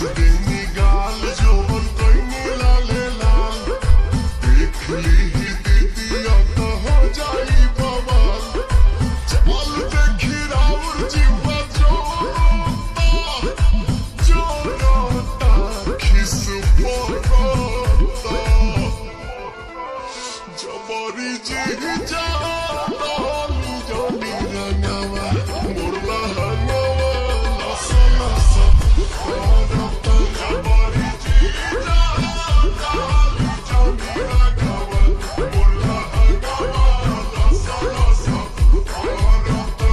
देनी गाल जोबन कइनी लाले लाल देख ली ही दीदिया तो हो जाई बवाल चल देखी राउर जीवा जोरता खिस पोरता जबरी जी जा जोनी रंगवा मुरला हंगवा लसा लसा करता जबरी जी जा जोनी रंगवा मुरला हंगवा लसा लसा करता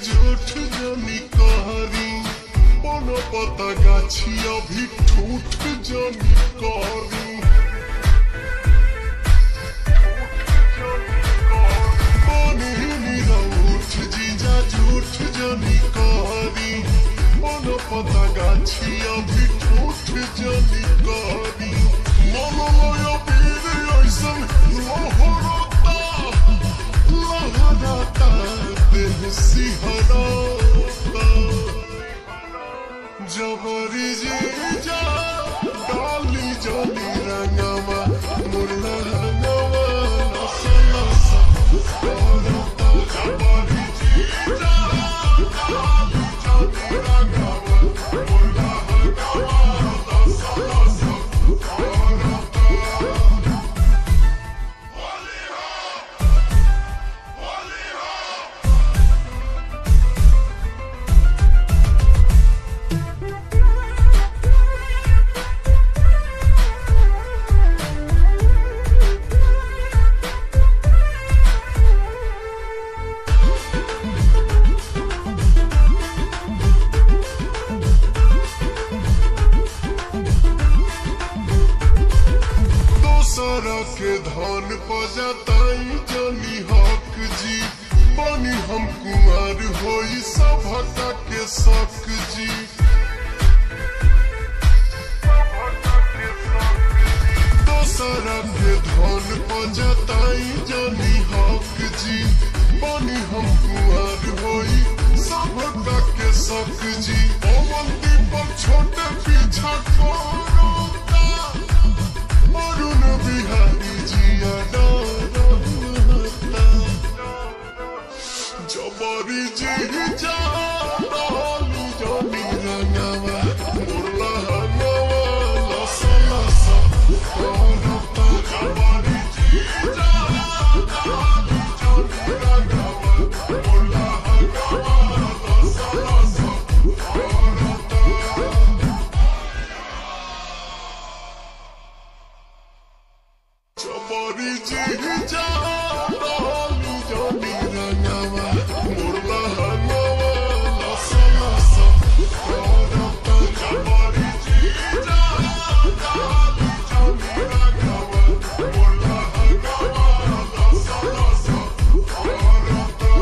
झूठ जनी कहरी कोनो पता गाछी अभी ठूठ जनी करी उठ जीजा झूठ जनी कहरी कोनो पता गाछी अभी ठूठ जनी करी मनोलय पीर ऐसन लहरता लहरता देह सिहरता जबरी जी जा डाली जनी रंगवा मुरला हंगवा लसा लसा करता जबरी जी जा डाली जनी रंगवा मुरला हंगवा लसा लसा करता के धन पजताई जनी हक जी बनी हम कुमार होई सभका के शक जी दोसरा के धन पजताई जनी हक जी बनी हम कुमार होई सभका के शक जी अवंती पर छोटे पीछा करोता अरुण बिहारी जिया डरता जबरी जी जा डाली जनी रंगवा मुरला हंगवा लसा लसा करता जबरी जी जा डाली जनी रंगवा मुरला हंगवा लसा लसा करता जबरी जी जा डाली जनी रंगवा मुरला हंगवा लसा लसा करता जबरी जी जा डाली जनी रंगवा मुरला हंगवा लसा लसा करता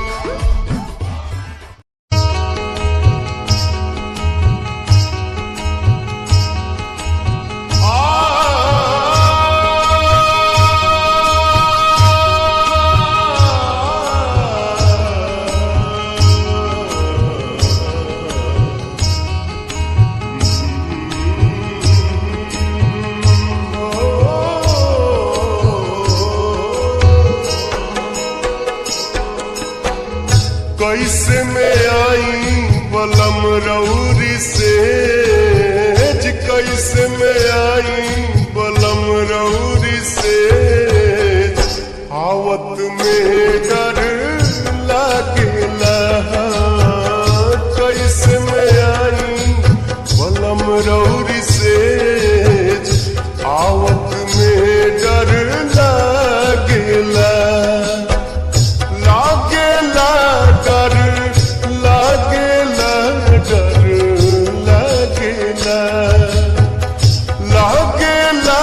कैसे में आई बलम रौरी से कैसे में आई बलम रौरी से आवत में डर लागेला कैसे में आई बलम रौरी से आवत में डर लागेला लागेला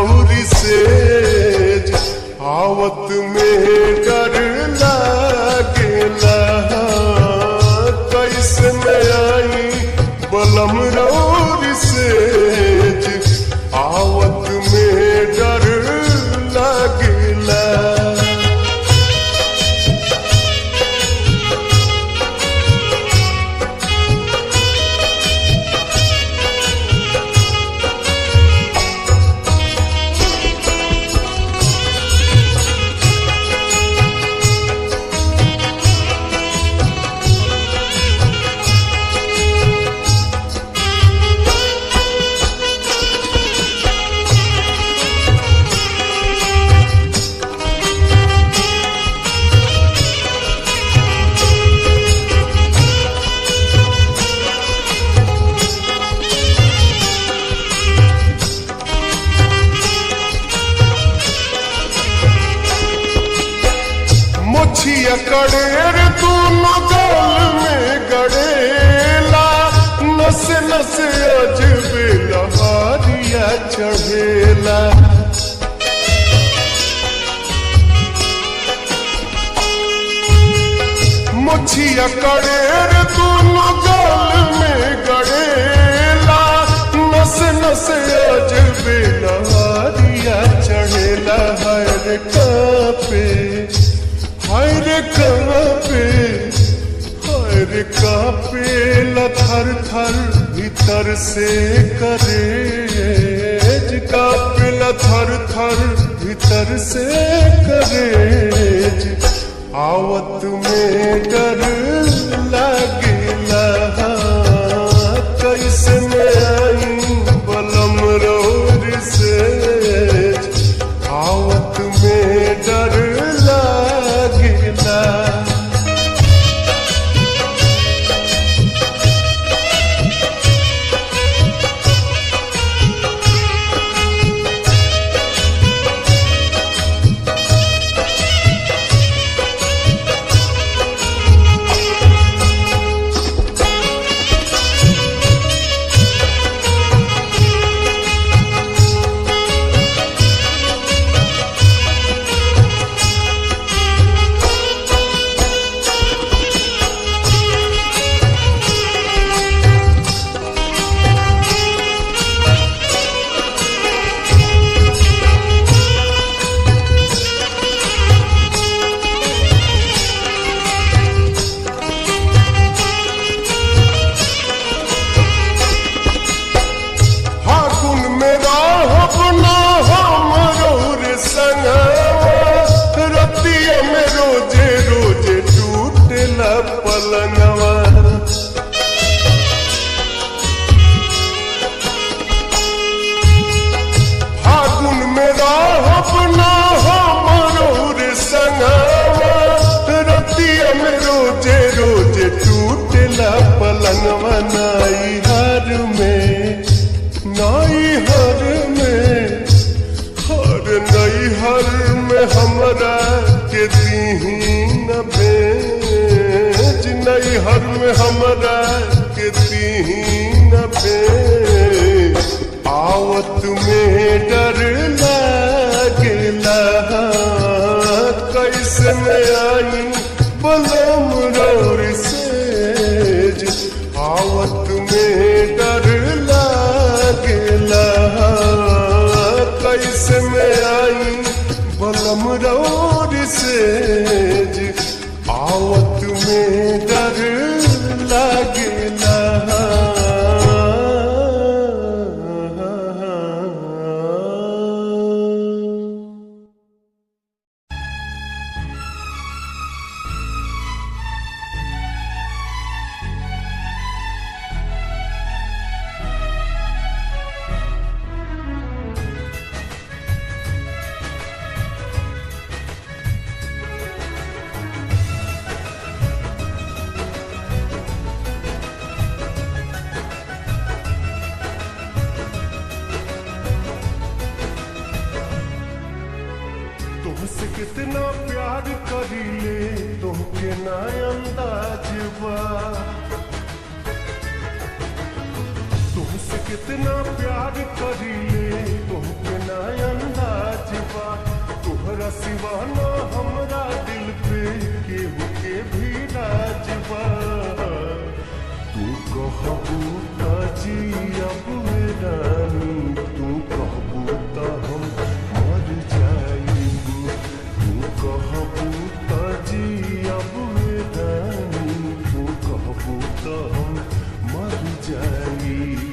रौरी सेज आवत में डर लागेला कैसे में आई बलम रौरी सेज आवत में डर लागेला। मोछिया कड़ेर दोनों गाल में गड़ेला नसे नसे अजबे लहारिया चढ़ेला। मोछिया कड़ेर दोनों गाल में गड़ेला नसे नसे अजबे लहारिया चढ़ेला। हर कापे हर कापे लथर थर भीतर से करेज कापे लथर थर भीतर से करेज आवत में डर लागेला कैसे में आई बलम रौरी सेज आवत में डर लागेला। फागुन में राहब ना हमरो रे संगवा रतिया में रोजे रोजे टूटेला पलंगवा। नाई हर में हमरा के दीन भेज नैहर में हमरा के दीन भेज आवत में डर लागेला कैसे में आई बलम रौरी सेज आवत में डर लागेला कैसे में आई बलम रौरी सेज आवत में डर लागेला। तुमसे कितना प्यार करीले तुमके ना अंदाज बा। तुमसे से कितना प्यार करीले तोहके ना अंदाज बा तोहरा सिवा ना हमरा दिल पे केहू के भी राज बा तू कहबू त जियब रानी तू कहबू त हम मर जाइबू तू कहबू त जियब रानी तू कहबू त हम मर जाइबू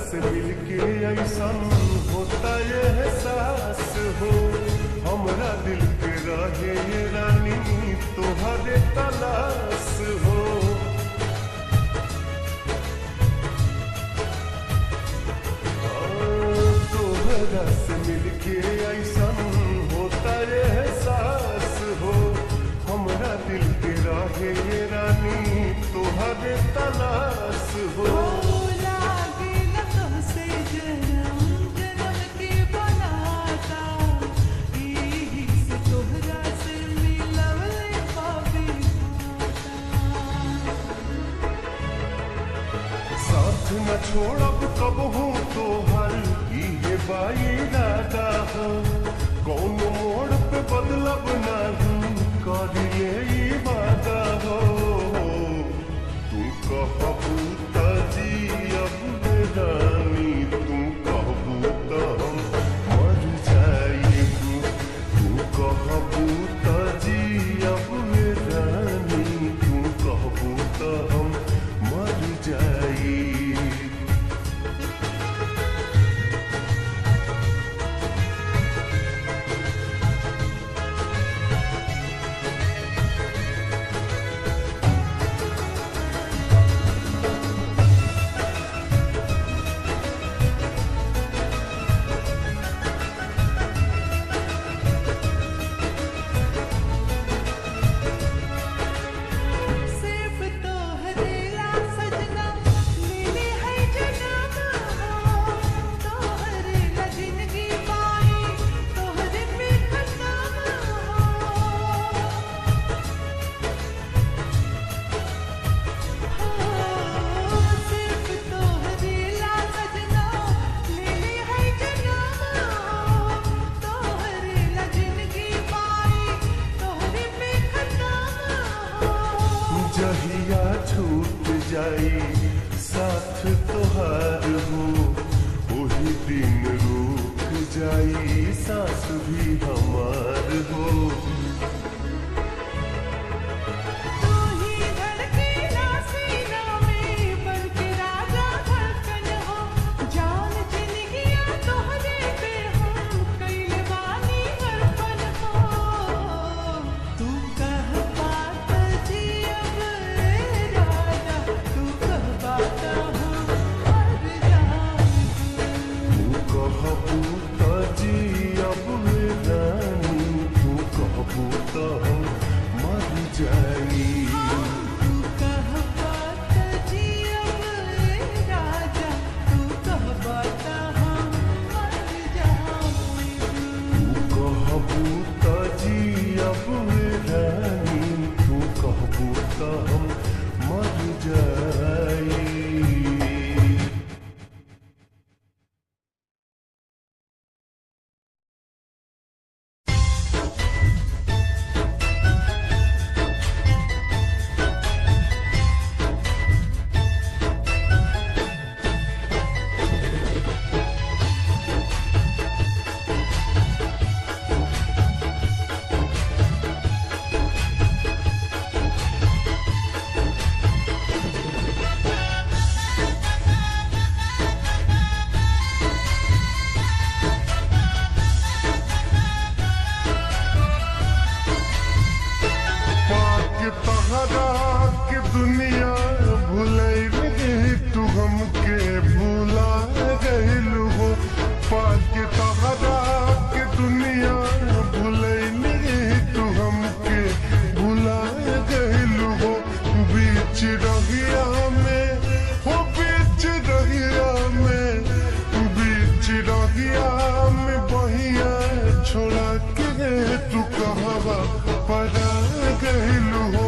से मिलके ऐसा होता ये एहसास हो हमरा दिल के रहे ये रानी तोहरे तलाश हो तोहरा से मिलके ऐसा होता ये एहसास हो हमरा दिल के रहे ये रानी तोहरे तलाश हो न छोड़ब कबहू तोहर इहे बाई दादा हो कौन मोड़ पे बदलब नहीं करिए ई वादा हो तू कहबू त जियब रानी तू कहबू त हम मर जाइबू तू कहबू त जियब रानी तू कहबू त हम मर जाइबू जहिया छूट जाई साथ तोहार हो वही दिन रुक जाई सांस भी हमार हो तहरा के दुनिया भुलैली तू हमके भुला गइलू हो पाके तहरा के दुनिया भुलैली तू हमके भुला गइलू हो बीच रहिया में हो बीच रहिया में बीच रहिया में बहिया छोड़ा के तू कहवा पड़ा गइलू हो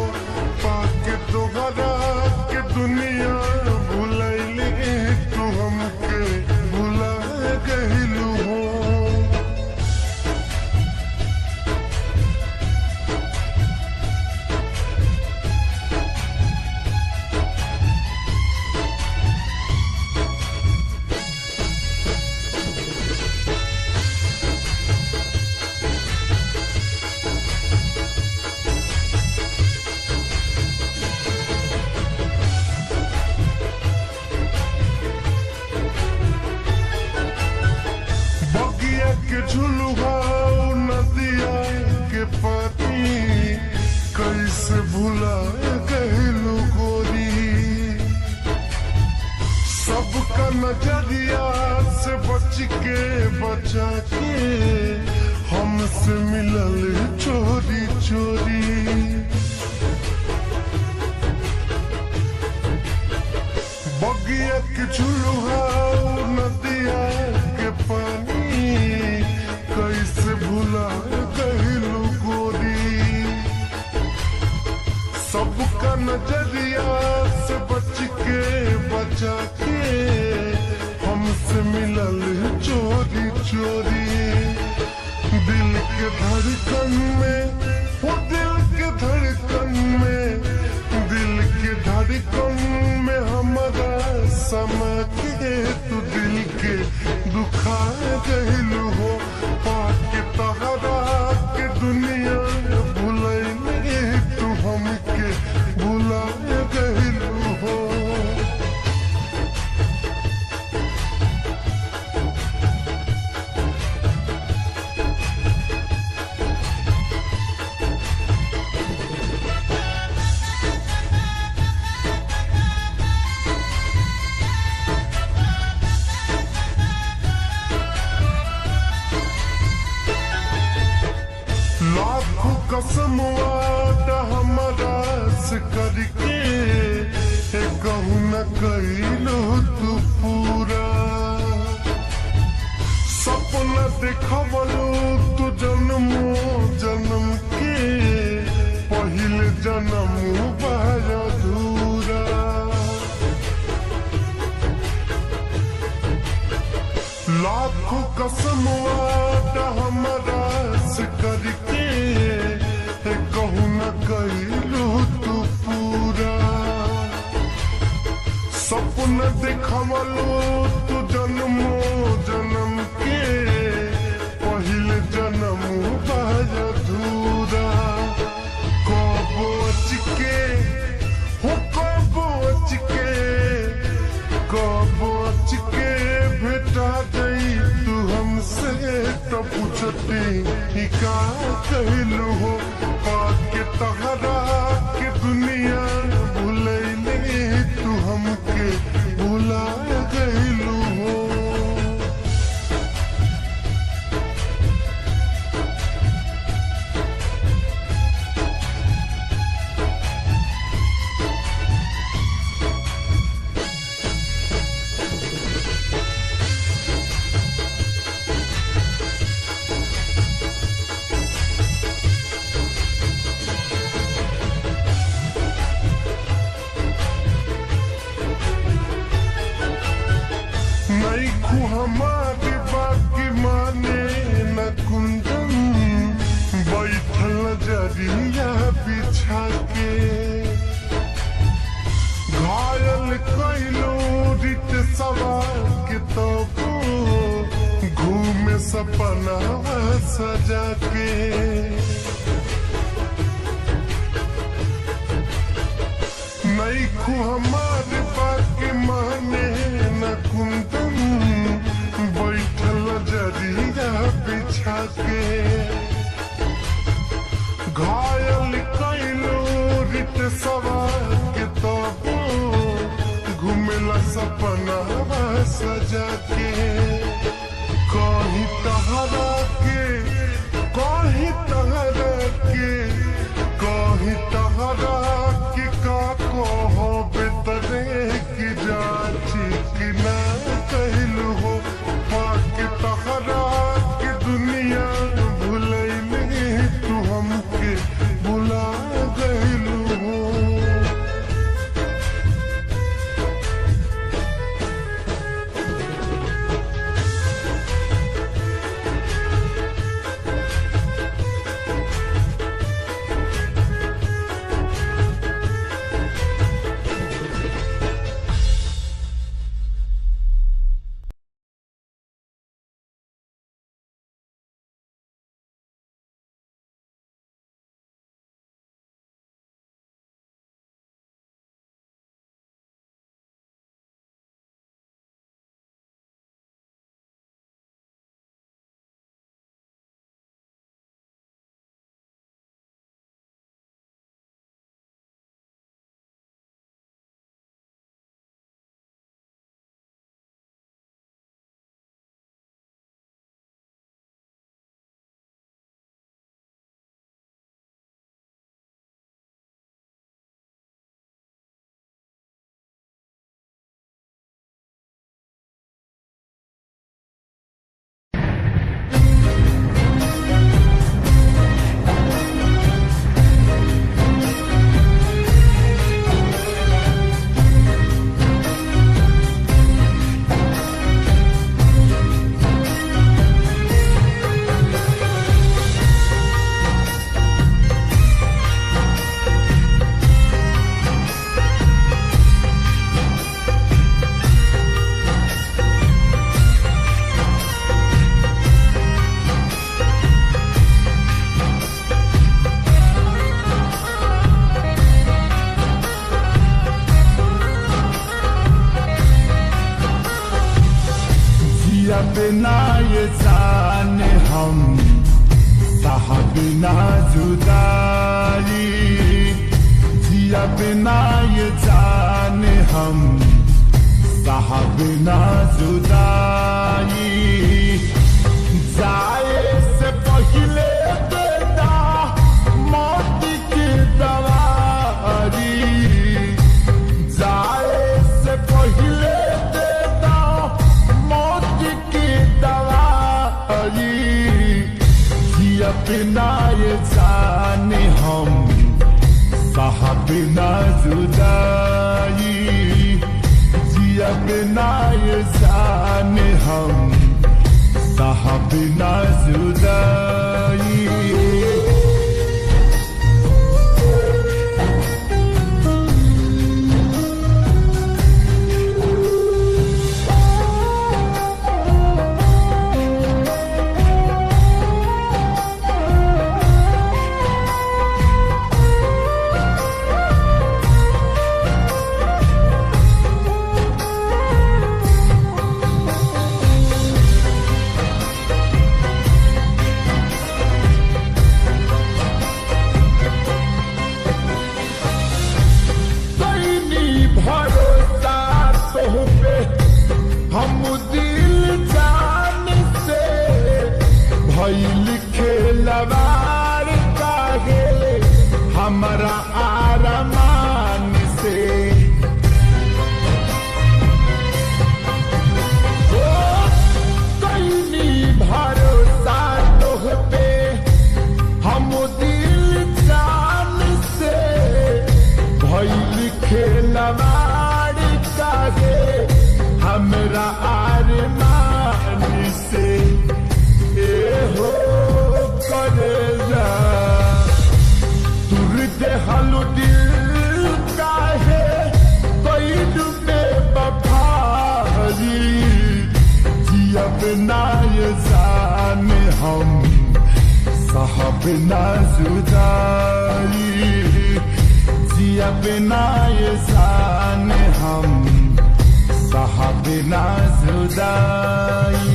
पाके तोहरा के दुनिया भुलैली तू हमके भुला गइलू हो। के झुलुआ नदिया के पानी कैसे भुला गइलू गोरी सबका नजरिया से बच के बचा के हमसे मिलल चोरी चोरी बगिया के झुलुआ नदिया के पानी कैसे भुला गइलू गोरी सबका नजरिया से बच के बचा के हमसे मिलल चोरी चोरी दिल के धड़कन में वो दिल के धड़कन में दिल के धड़कन में हमारा समा के तू दिल के दुखा गइलू हो पाके तहरा के दुनिया भुलैली तू हमके भुला गइलू हो। लाखों कसम वादा हमारा से करके कहूँ न कइलो तू पूरा सपना देखवलो तू जन्मो जन्म के पहले जन्म बाय अधूरा लाखों कसम वादा हमारा से करके कहूँ न कइलो तू पूरा सपना देखवलो तू जन्मो जन्म के पहले जन्म बाय अधूरा कब अच के हो कब अच के कब अच के भेटा गई तू हमसे तो पूछती ही का कहलू हो पाके तहरा के दुनिया भुलैली तू हमके भुला गइलू हो। नैखू हमारी बाकी माने न कुंदन बैठल नजरिया बिछा के घायल कइलो रित सवार के तबो घूमे सपना सजा के नैखू हमारी बाकी माने न कुंदन बैठल जरिया बिछा के घायल कइलो रित देशवा के तबो घूमेला सपना सजा के कहीं तहरा के कहीं तहरा के कहीं तहरा के का कहो बेतरे की जाची कि ना कहलू हो पाके तहरा के दुनिया भुलैले तू हमके भुला गइलू हो। बिना ये जाने हम सहा बिना जुदाई जिया बिना ये जाने हम सहा बिना जुदाई जाए से पहले बेटा मौत की दवारी जाए से पहले बिना ये जाने हम सहा बिना जुदाई जिया बिना ये जाने हम सहा बिना जुदाई। हम दिल जान से भइल खेलवार काहे हमारा आरमान से कईनी भरोसा तोह पे हम दिल जान से भइल खेलवार काहे हमरा आरमान से हो करेला तुर देहलु दिल काहे कोई डूबे बफारी जिया बिना ये जाने हम सहा बिना जुदाई जिया बिना ये जाने हम सहा बिना जुदाई।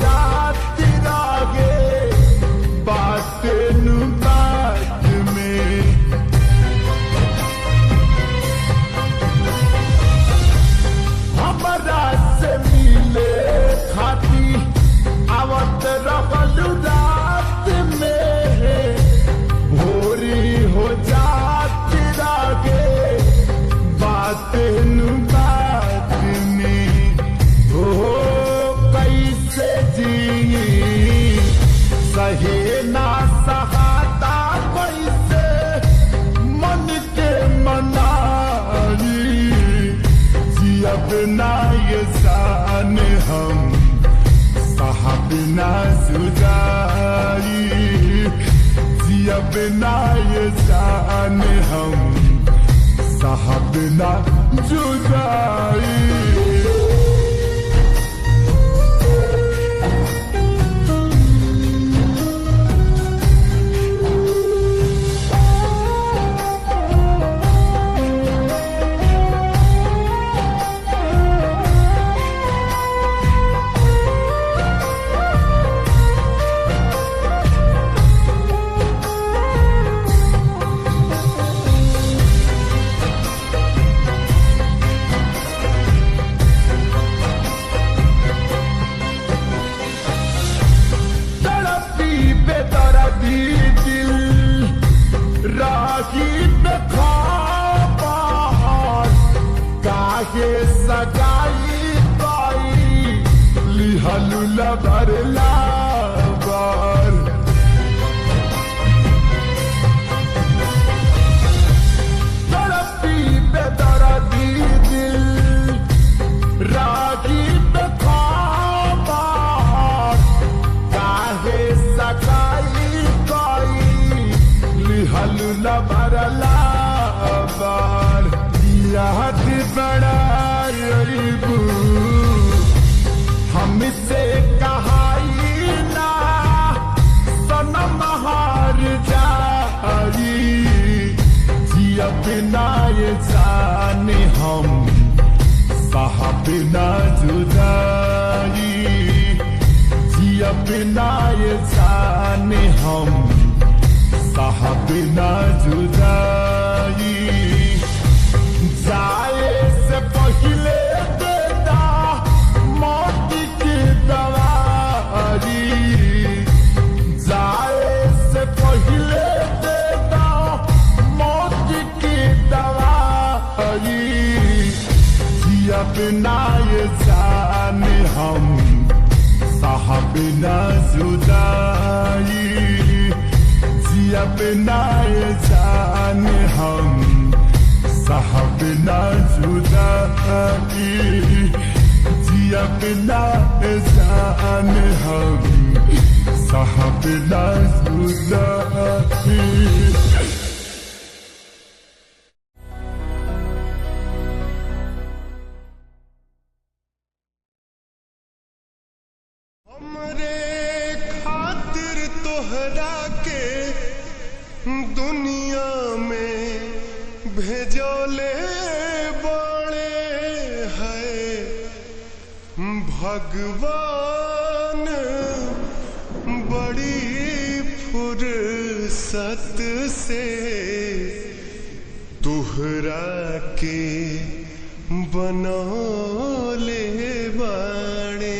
जाती रागे बातें बात में हमारा से मिले खाती आवत रहल रात में भोरी हो जाती रागे बातें बात में हो कैसे जी सहे ना सहाता कैसे मन के मनाई जियब ना ये जान हम साहब ना जुदाई जियब ना ये जान हम साहब ना जुदाई हमसे कहाई ना सनम हार जाई जियब ना ये जाने हम साहब ना जुदाई जियब ना ये जाने हम साहब ना जुदाई जाए से पहले देता मौत की दवाई जाए से पहले देता मौत की दवाई जियब ना ये जाने हम साहब ना जुदाई जियब ना ये जाने हम साहब ना जुदाई जियब ना जान हम साहब ना जुदाई हमरे खातिर तोहरा के दुनिया में भेजोले बड़े है भगवान बड़ी फुर्सत से तुहरा के बनौले बाड़े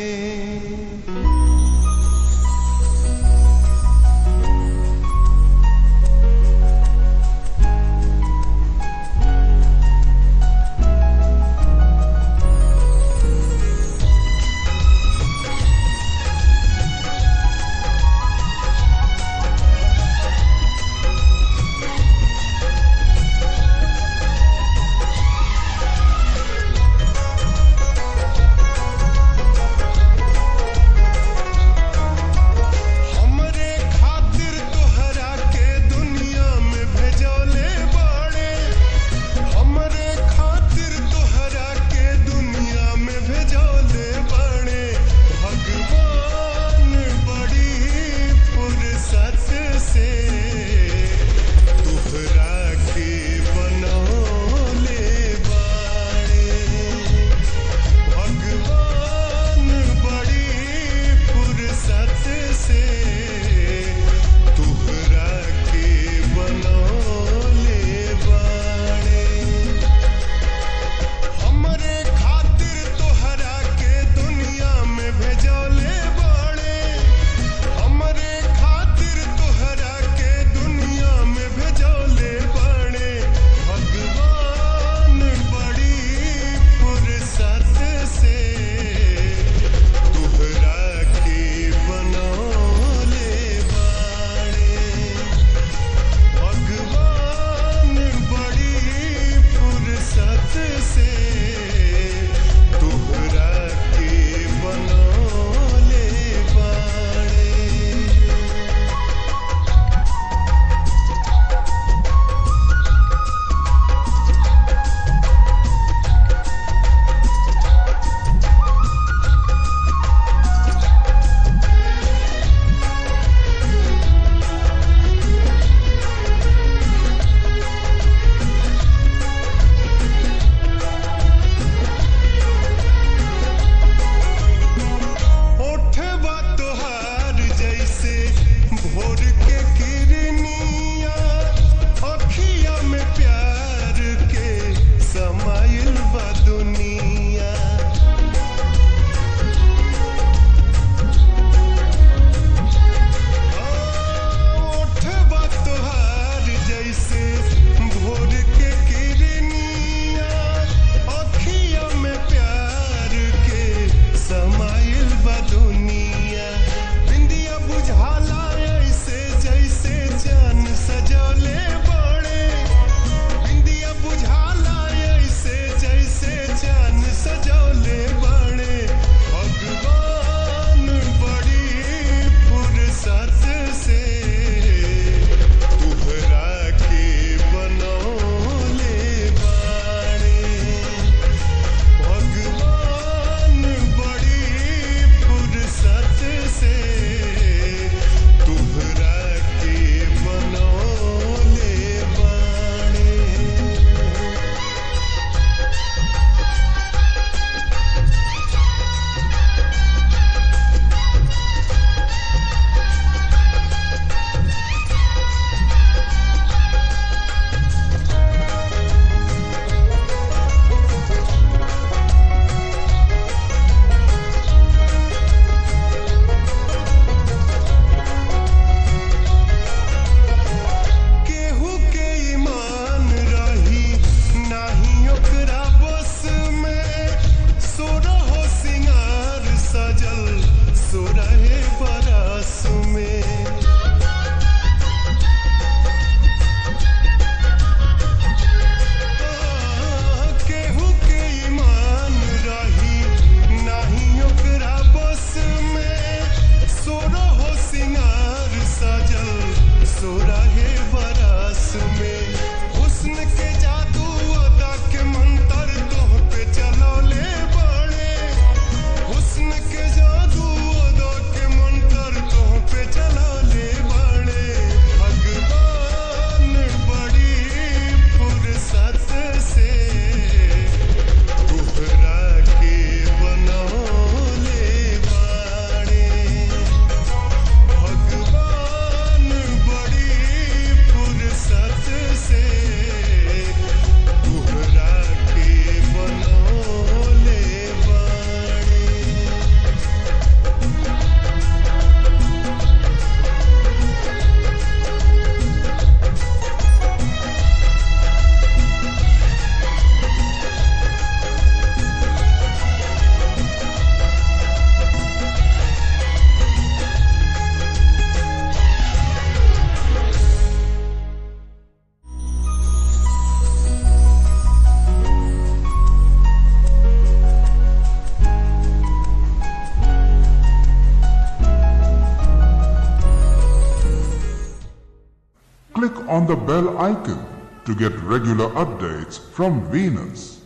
on the bell icon to get regular updates from Venus.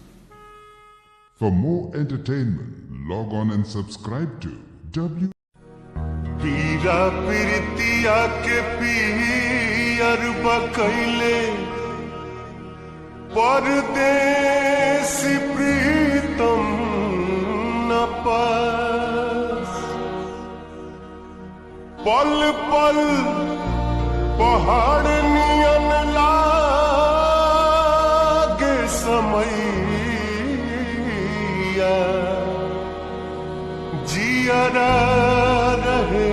For more entertainment, log on and subscribe to पीरा प्रीतिया के पियर बकैले परदेसी प्रीतम न पास पल पल पहाड़ नियन लागे समैया जियरा रहे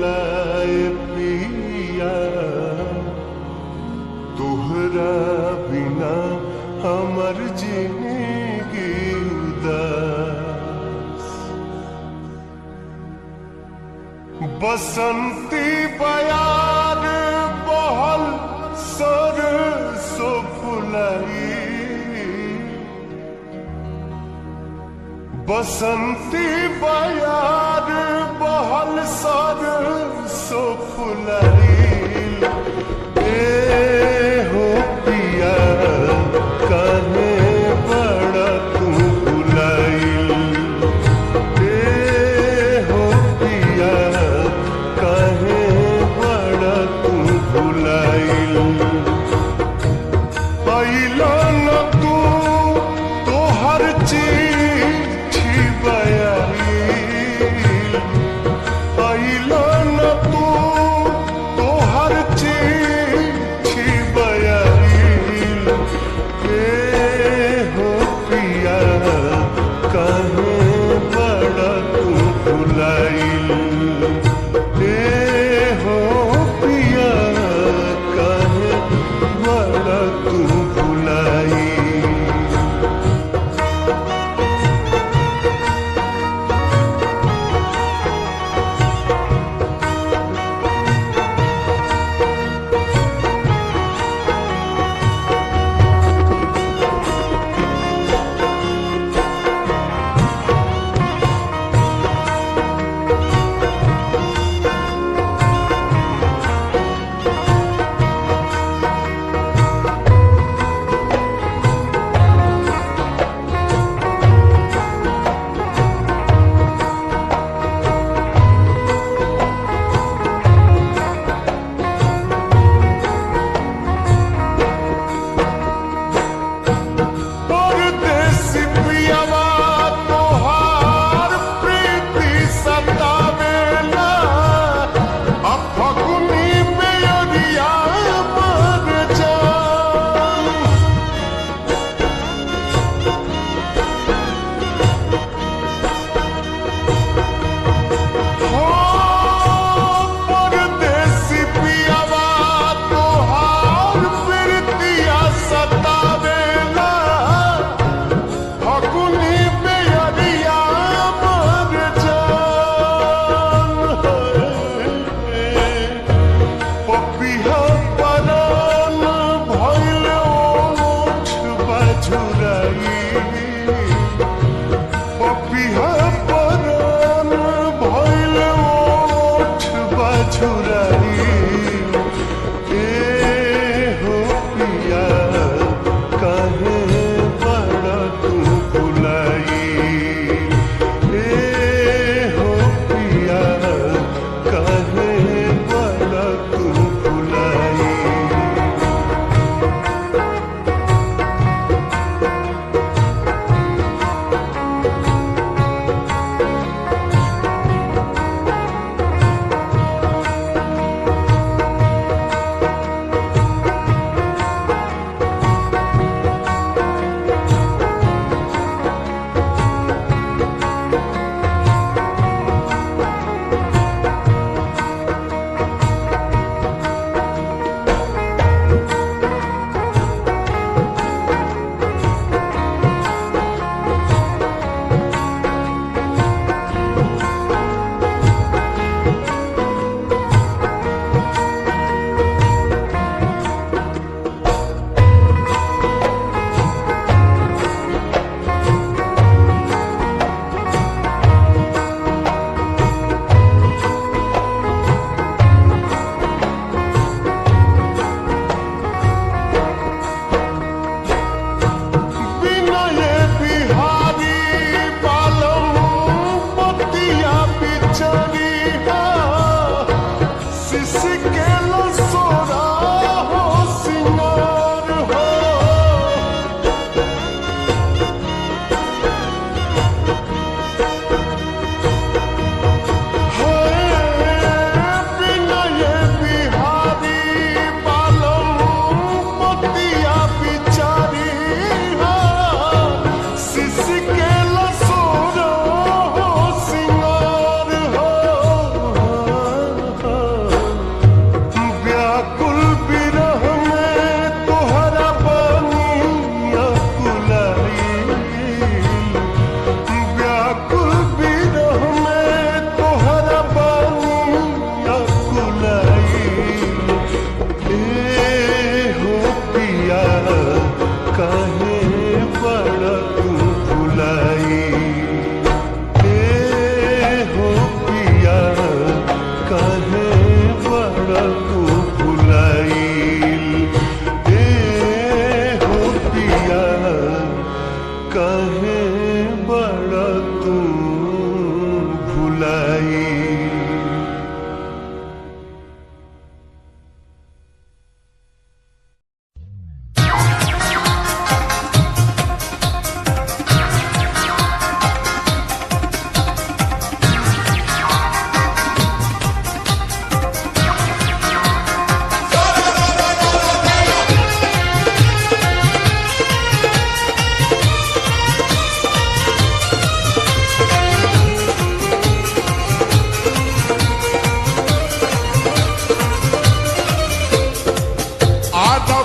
लाए पिया तुहरा बिना हमर जिंदगी उदास बसंती बयार बहल सरसों फुलाई बसंती बयार बहल सरसों फुलाई हो पिया काहे बड़ा तू भुलाइल हो पिया काहे बड़ा तू भुलाइल अइलो न तू तोहर चिट्ठी बयाइल अइलो न तू तोहर चिट्ठी बयाइल जाई।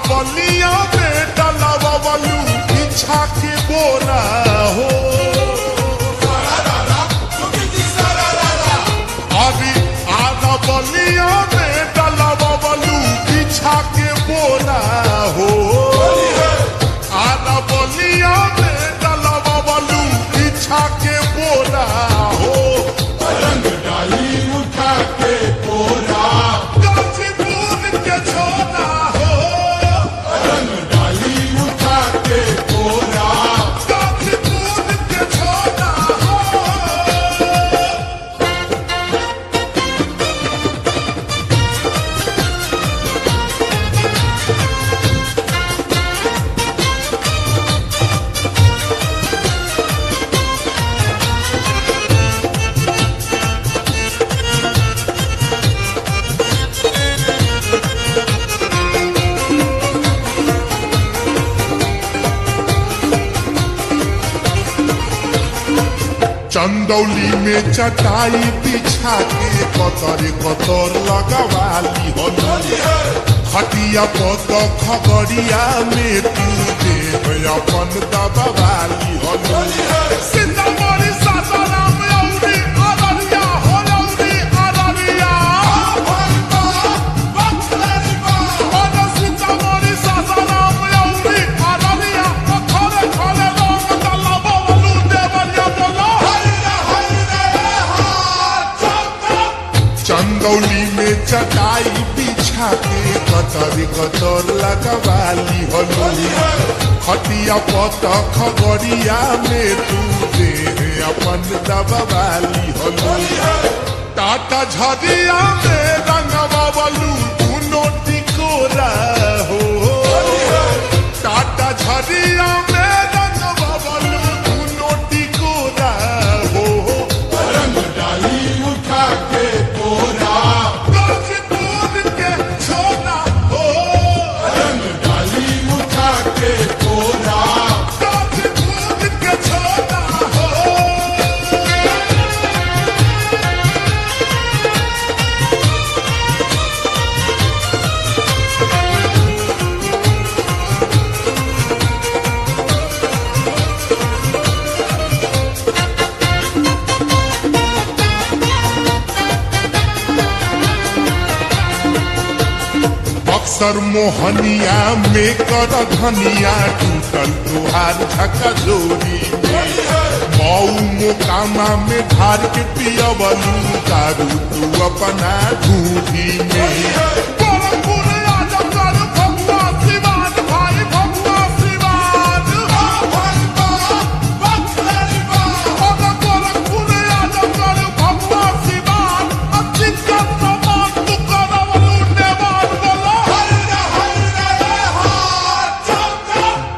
बलिया में डलावा वालू पीछा के बोरा हो अभी आधा बलिया में डलावा वालू पीछा के बोरा हो आधा बलिया में डलावा वालू पीछा के बोरा हो रंग डाली उठा के बोरा गाजीपुर के छोरा चंदौली में चटाई बिछा के कतर कतर लगवाली होली खटिया पत खगड़िया में तू दे अपन दबावाली होली सीतामढ़ी सासाराम औरी अररिया होलौरी अररिया सीतामढ़ी सासाराम औरी अररिया खरे खरे रंग डलावा वालू देवरिया बोला चंदौली में चटाई बिछा के कतर कतर लगवाली होली खटिया पत खगड़िया में तू दे अपन दबावाली होली टाटा झरिया में रंगवा वालू दुनो टिकोरा हो टाटा झरिया में रंगवा वालू दुनो टिकोरा हो रंग डाली उठा के बोरा गाजीपुर के छोरा हो रंग डाली उठा के बोरा गाजीपुर के छोरा हो बक्सर मोहनिया में कर धनिया टूटल तुहार झका जोरी मऊ मोकामा में धार के पियवलू दारू तू अपना ढूंढी में गोरखपुर आजमगढ़ भगवा सिवान भाई भगवा सिवान गोरखपुर आजमगढ़ भगवा सिवान चिकन सामान तू करवलू नेवान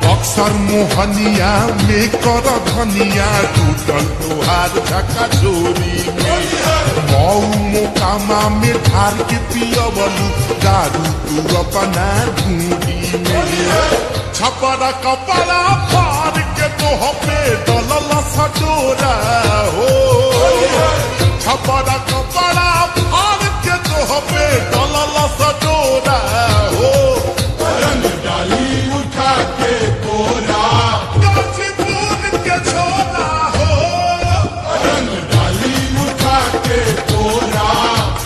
बक्सर मोहनिया में कर धनिया टूटल तुहार झका चोरी में मऊ मोकामा में ढार के पियवलू दारू तू अपना ढूंढी में छपरा कपड़ा फाड़ के तोह पे डलल सडोरा हो छपरा कपड़ा फाड़ के तोह पे डलल सडोरा हो रंग डाली उठा के बोरा गाजीपुर के छोरा हो रंग डाली उठा के बोरा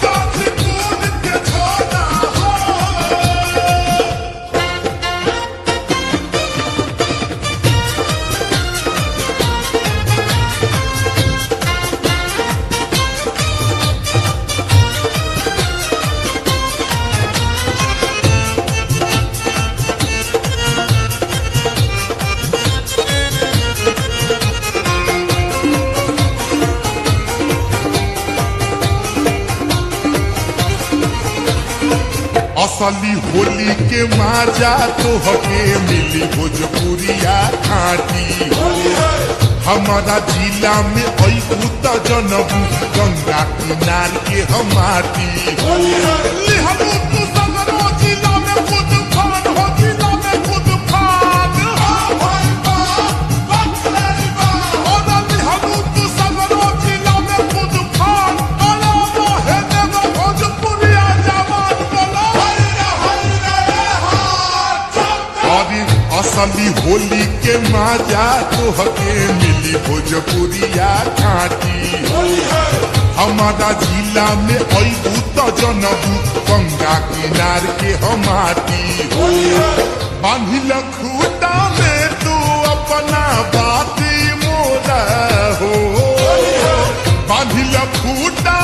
गाजीपुर के छोरा हो असली होली के मजा तो हके मिली भोजपुरिया खाटी। हमारा जिला में अइबू त जनबू गंगा किनार के हमाटी। लिहबू तू सगरो जिला में खुद फान हो, जिला में खुद फान। और लिहबू तू सगरो जिला में खुद फान। बोलो मोहे देव भोजपुरिया जवान बोलो। अरे असली होली के मजा तो हके मिली भोजपुरिया खाटी। हमारा जिला में अइबू त जनबू गंगा किनार के हमाटी। बांधिल खूटा में तू अपना बाती मोरा हो, बांधिल खूटा